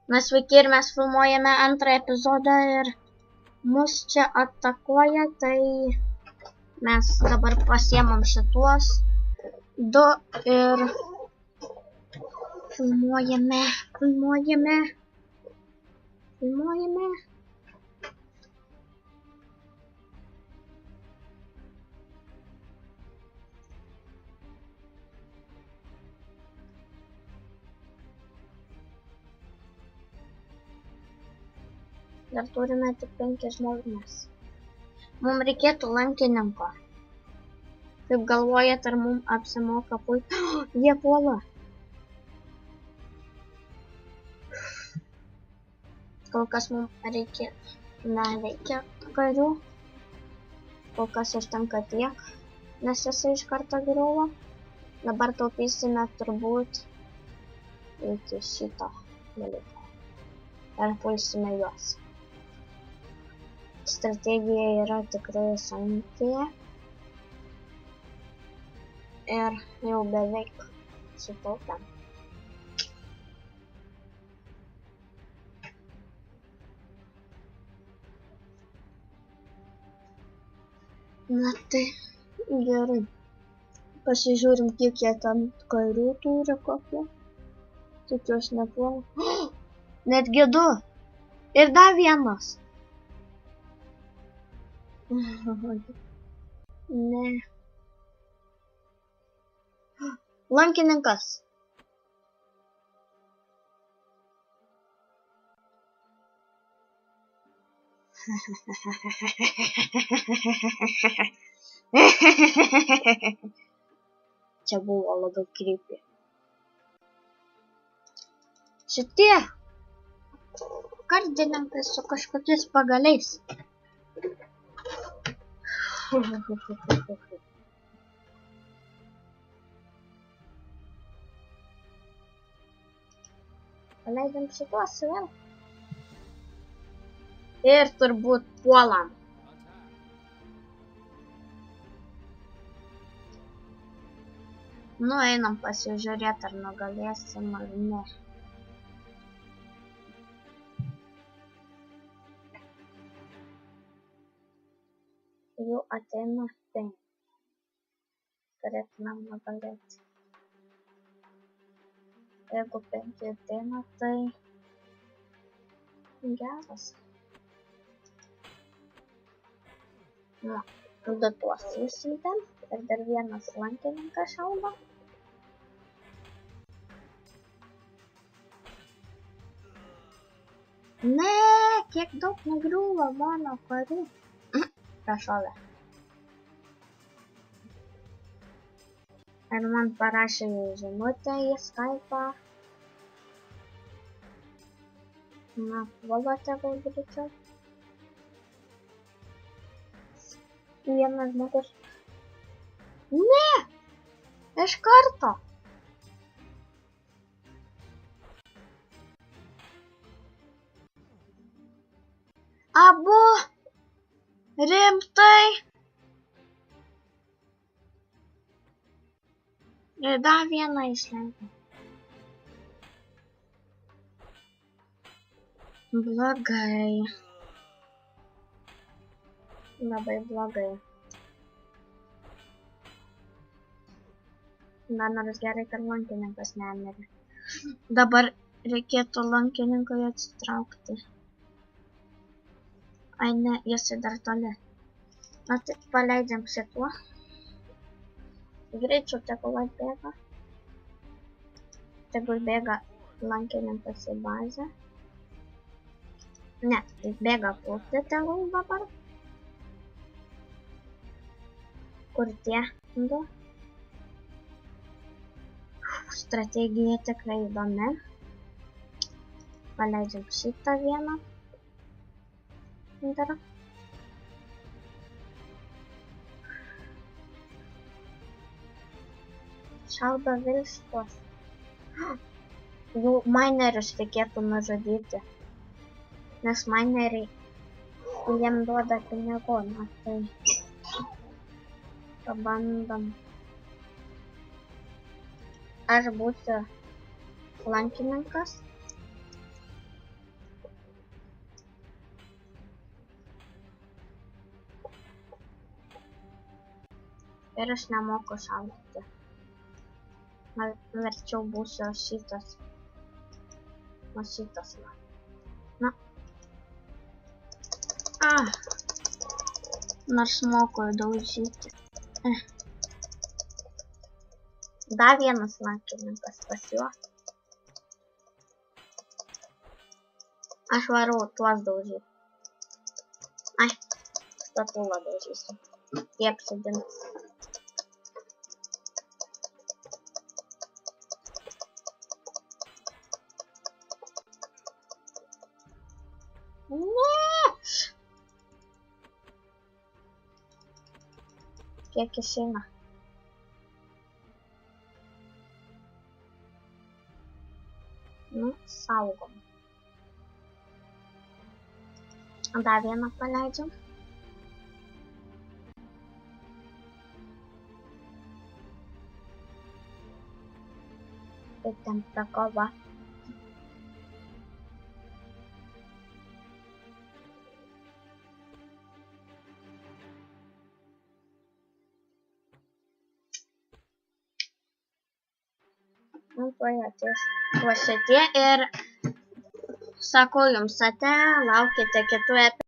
Na sveiki, ir mes filmuojame antrą epizodą ir mus čia atakuoja, tai mes dabar pasiemam šituos du ir filmuojame. Dar turime tik 5 žmonės. Mums reikėtų lankininko. Kaip galvojat, ar mums apsimoka pulti? Jie puola. Kol kas mums nereikia karių. Kol kas užtenka tiek, nes jisai iš karto griuvo. Dabar taupysime turbūt iki šito dalyko. Ir pulsime juos. Strategija yra tikrai sunki ir jau beveik sutaupėm. Na tai gerai. Pasižiūrim, kiek jie ten karių turi kokie. Tikiuosi nepuola. Netgi 2. Ir dar vienas. Ne. Lankininkas. Čia buvo labai creepy. Šitie kardininkai su kažkokiais pagaliais. Paleidžiam šituos vėl. Ir turbūt puolam. Nu, einam pasižiūrėti, ar nugalėsim ar ne. Jų ateina 5. Turėtumėm nugalėti. Jeigu 5 ateina, tai geras. Nu, 2 tuos išsiuntėm ir dar vienas lankininkas šaudo. Ne, kiek daug nugriuvo mano karių. Prašovė. Ir man parašė žinutę į Skype'ą. Na, puolate gal greičiau. Vienas žmogus. Ne! Iš karto! Abu! Rimtai! Ir dar vieną išleidau. Blogai. Labai blogai. Na, nors gerai, kad lankininkas nemirė. Dabar reikėtų lankininkui atsitraukti. Ai ne, jisai dar toli. Na tai paleidžiam šituo. Greičiau tegul atbėga. Tegul bėga lankininkas į bazę. Ne, jis bėga pulti tegul dabar. Kur tie 2? Strategija tikrai įdomi. Paleidžiam šitą vieną. Dar. Šaudo vilškos. Jų minerius reikėtų nužudyti. Nes mineriai jiem duoda pinigų. Na tai pabandom. Aš būsiu lankininkas. Ir aš nemoku šaudyti. Verčiau būsiu šitas. O šitas va. Na. Nors moku daužyti. Dar vienas lankininkas pas juos. Aš varau tuos daužyti. Ai, statulą daužysiu. Jie apsidins. Ne! Kiek išeina? Nu, saugom. Dar vieną paleidžiam. Kaip ten ta kova. Nu, tuoj ateis tuo šitie ir sakau jums ate, laukite kitų epizodų.